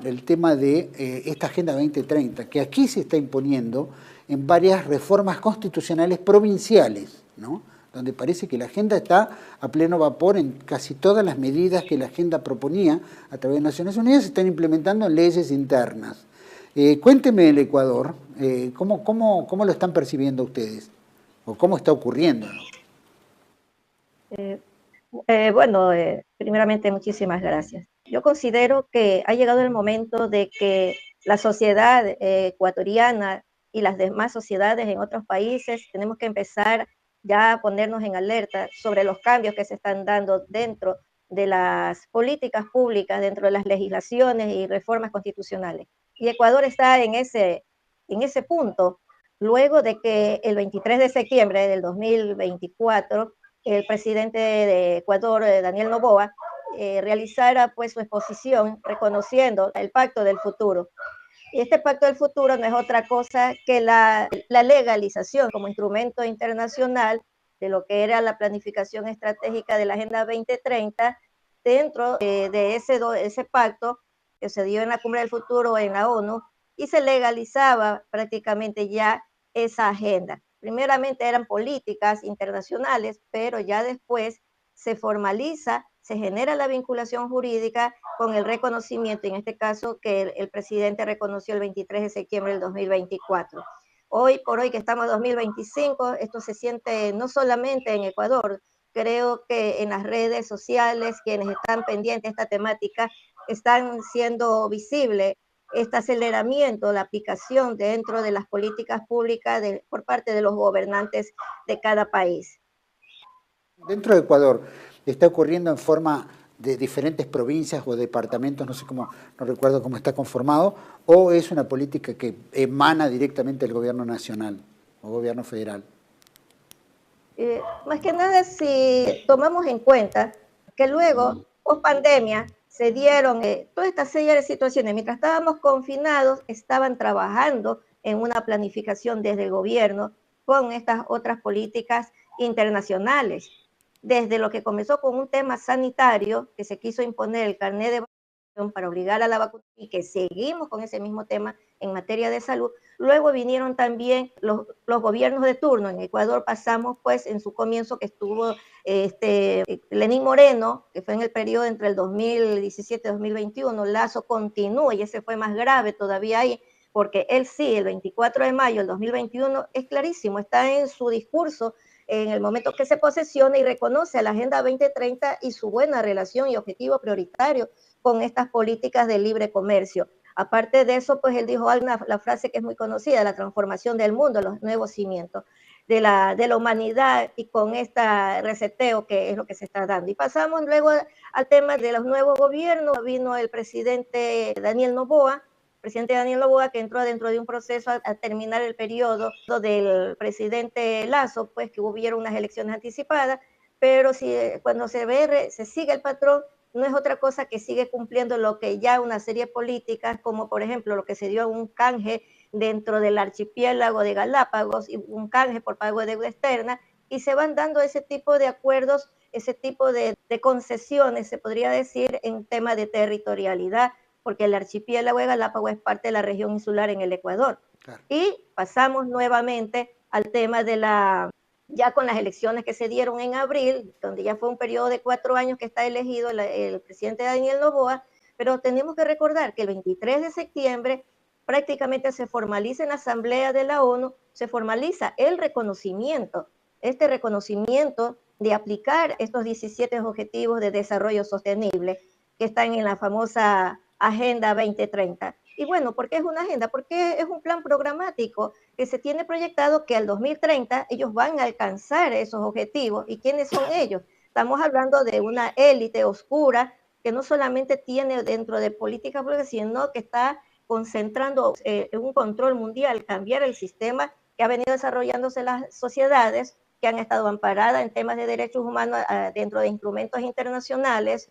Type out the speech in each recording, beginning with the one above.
el tema de esta Agenda 2030, que aquí se está imponiendo en varias reformas constitucionales provinciales, ¿no? Donde parece que la agenda está a pleno vapor en casi todas las medidas que la agenda proponía a través de Naciones Unidas, se están implementando en leyes internas. Cuénteme el Ecuador, ¿cómo lo están percibiendo ustedes? ¿O cómo está ocurriendo? Primeramente, muchísimas gracias. Yo considero que ha llegado el momento de que la sociedad ecuatoriana y las demás sociedades en otros países tenemos que empezar ya a ponernos en alerta sobre los cambios que se están dando dentro de las políticas públicas, dentro de las legislaciones y reformas constitucionales. Y Ecuador está en ese punto, luego de que el 23 de septiembre del 2024 el presidente de Ecuador, Daniel Noboa, realizara pues su exposición reconociendo el Pacto del Futuro. Y este Pacto del Futuro no es otra cosa que la legalización como instrumento internacional de lo que era la planificación estratégica de la Agenda 2030 dentro de ese pacto que se dio en la Cumbre del Futuro en la ONU, y se legalizaba prácticamente ya esa agenda. Primeramente eran políticas internacionales, pero ya después se formaliza, se genera la vinculación jurídica con el reconocimiento, en este caso que el presidente reconoció el 23 de septiembre del 2024. Hoy por hoy que estamos en 2025, esto se siente no solamente en Ecuador, creo que en las redes sociales, quienes están pendientes de esta temática, están siendo visible este aceleramiento, la aplicación dentro de las políticas públicas por parte de los gobernantes de cada país. Dentro de Ecuador, ¿está ocurriendo en forma de diferentes provincias o departamentos, no recuerdo cómo está conformado, o es una política que emana directamente del gobierno nacional o gobierno federal? Más que nada, si tomamos en cuenta que luego, post pandemia, se dieron toda esta serie de situaciones. Mientras estábamos confinados, estaban trabajando en una planificación desde el gobierno con estas otras políticas internacionales. Desde lo que comenzó con un tema sanitario, que se quiso imponer el carnet de vacunación para obligar a la vacuna, y que seguimos con ese mismo tema en materia de salud. Luego vinieron también los gobiernos de turno. En Ecuador pasamos, pues, en su comienzo que estuvo Lenín Moreno, que fue en el periodo entre el 2017 y 2021. Lazo continúa, y ese fue más grave todavía ahí, porque él sí, el 24 de mayo del 2021, es clarísimo, está en su discurso, en el momento que se posesiona, y reconoce a la Agenda 2030 y su buena relación y objetivo prioritario con estas políticas de libre comercio. Aparte de eso, pues él dijo la frase que es muy conocida: la transformación del mundo, los nuevos cimientos de la humanidad, y con este reseteo que es lo que se está dando. Y pasamos luego al tema de los nuevos gobiernos. Vino el presidente Daniel Noboa, que entró dentro de un proceso a terminar el periodo del presidente Lazo, pues que hubieron unas elecciones anticipadas, pero cuando se sigue el patrón, no es otra cosa que sigue cumpliendo lo que ya una serie de políticas, como por ejemplo lo que se dio un canje dentro del archipiélago de Galápagos, y un canje por pago de deuda externa, y se van dando ese tipo de acuerdos, ese tipo de concesiones, se podría decir, en tema de territorialidad, porque el archipiélago de Galápagos es parte de la región insular en el Ecuador. Claro. Y pasamos nuevamente al tema de ya con las elecciones que se dieron en abril, donde ya fue un periodo de 4 años que está elegido el presidente Daniel Noboa, pero tenemos que recordar que el 23 de septiembre prácticamente se formaliza en la Asamblea de la ONU, se formaliza el reconocimiento, este reconocimiento de aplicar estos 17 objetivos de desarrollo sostenible que están en la famosa Agenda 2030. Y bueno, ¿por qué es una agenda? Porque es un plan programático que se tiene proyectado que al 2030 ellos van a alcanzar esos objetivos. ¿Y quiénes son ellos? Estamos hablando de una élite oscura que no solamente tiene dentro de política pública, sino que está concentrando un control mundial, cambiar el sistema que ha venido desarrollándose en las sociedades que han estado amparadas en temas de derechos humanos dentro de instrumentos internacionales,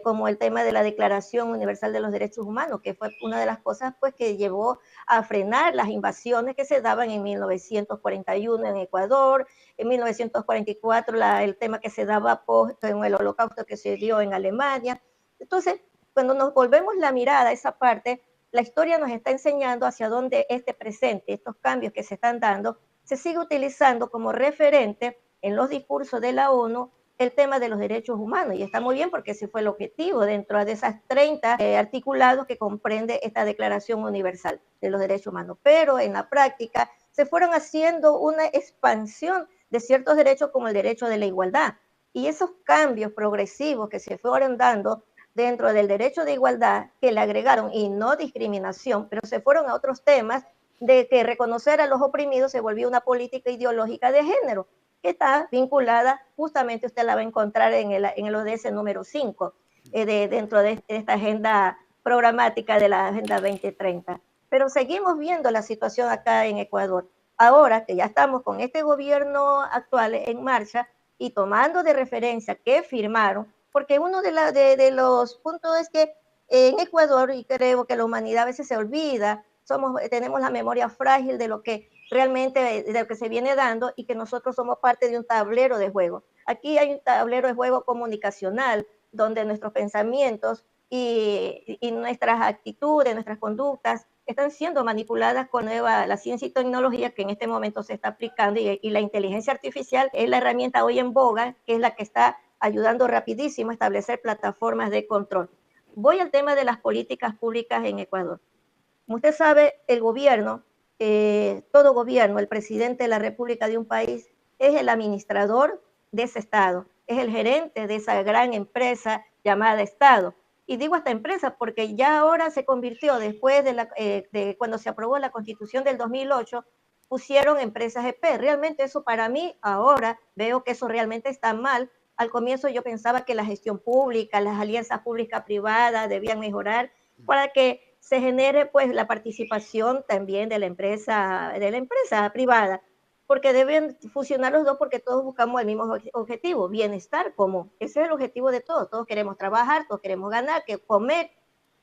como el tema de la Declaración Universal de los Derechos Humanos, que fue una de las cosas pues que llevó a frenar las invasiones que se daban en 1941 en Ecuador, en 1944 el tema que se daba en el Holocausto que se dio en Alemania. Entonces, cuando nos volvemos la mirada a esa parte, la historia nos está enseñando hacia dónde este presente, estos cambios que se están dando, se sigue utilizando como referente en los discursos de la ONU el tema de los derechos humanos. Y está muy bien porque ese fue el objetivo dentro de esas 30 articulados que comprende esta Declaración Universal de los Derechos Humanos. Pero en la práctica se fueron haciendo una expansión de ciertos derechos como el derecho de la igualdad. Y esos cambios progresivos que se fueron dando dentro del derecho de igualdad, que le agregaron y no discriminación, pero se fueron a otros temas de que reconocer a los oprimidos se volvió una política ideológica de género, que está vinculada, justamente usted la va a encontrar en el ODS número 5, dentro de esta agenda programática de la Agenda 2030. Pero seguimos viendo la situación acá en Ecuador. Ahora que ya estamos con este gobierno actual en marcha y tomando de referencia que firmaron, porque uno de los puntos es que en Ecuador, y creo que la humanidad a veces se olvida, tenemos la memoria frágil de lo que realmente, de lo que se viene dando, y que nosotros somos parte de un tablero de juego. Aquí hay un tablero de juego comunicacional, donde nuestros pensamientos y nuestras actitudes, nuestras conductas, están siendo manipuladas con la ciencia y tecnología que en este momento se está aplicando, y la inteligencia artificial es la herramienta hoy en boga, que es la que está ayudando rapidísimo a establecer plataformas de control. Voy al tema de las políticas públicas en Ecuador. Como usted sabe, el gobierno, todo gobierno, el presidente de la República de un país, es el administrador de ese Estado, es el gerente de esa gran empresa llamada Estado. Y digo esta empresa porque ya ahora se convirtió, después de cuando se aprobó la Constitución del 2008, pusieron empresas EP. Realmente eso, para mí ahora veo que eso realmente está mal. Al comienzo yo pensaba que la gestión pública, las alianzas pública-privadas debían mejorar para que se genere pues la participación también de la empresa privada, porque deben fusionar los dos, porque todos buscamos el mismo objetivo, bienestar común. Ese es el objetivo de todos. Todos queremos trabajar, todos queremos ganar, comer,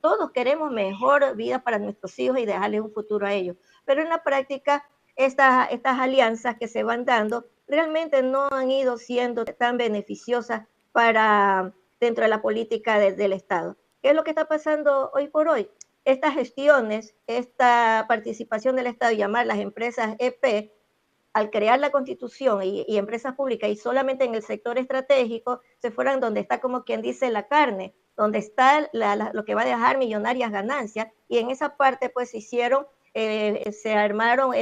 todos queremos mejor vida para nuestros hijos y dejarles un futuro a ellos. Pero en la práctica, estas alianzas que se van dando realmente no han ido siendo tan beneficiosas para dentro de la política del Estado. ¿Qué es lo que está pasando hoy por hoy? Estas gestiones, esta participación del Estado, llamar las empresas EP, al crear la Constitución y empresas públicas, y solamente en el sector estratégico, se fueran donde está, como quien dice, la carne, donde está lo que va a dejar millonarias ganancias, y en esa parte pues se armaron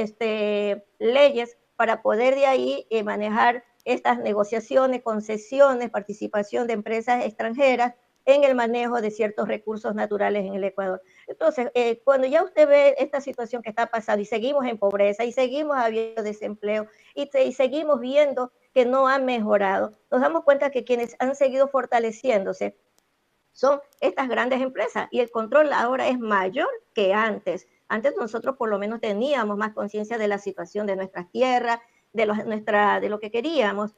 leyes para poder de ahí manejar estas negociaciones, concesiones, participación de empresas extranjeras en el manejo de ciertos recursos naturales en el Ecuador. Entonces, cuando ya usted ve esta situación que está pasando, y seguimos en pobreza, y seguimos habiendo desempleo, y seguimos viendo que no ha mejorado, nos damos cuenta que quienes han seguido fortaleciéndose son estas grandes empresas, y el control ahora es mayor que antes. Antes nosotros por lo menos teníamos más conciencia de la situación de nuestras tierras, de lo que queríamos,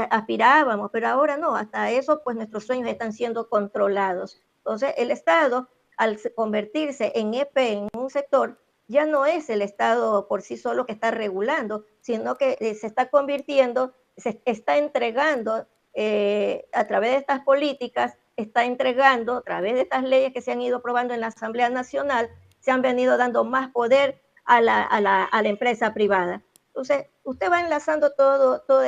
aspirábamos, pero ahora no, hasta eso pues nuestros sueños están siendo controlados. Entonces el Estado, al convertirse en EP, en un sector, ya no es el Estado por sí solo que está regulando, sino que se está convirtiendo, se está entregando a través de estas políticas, está entregando a través de estas leyes que se han ido aprobando en la Asamblea Nacional, se han venido dando más poder a la empresa privada. Entonces, usted va enlazando toda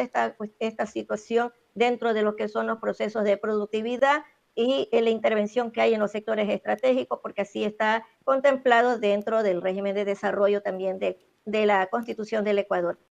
esta situación dentro de lo que son los procesos de productividad y la intervención que hay en los sectores estratégicos, porque así está contemplado dentro del régimen de desarrollo también de la Constitución del Ecuador.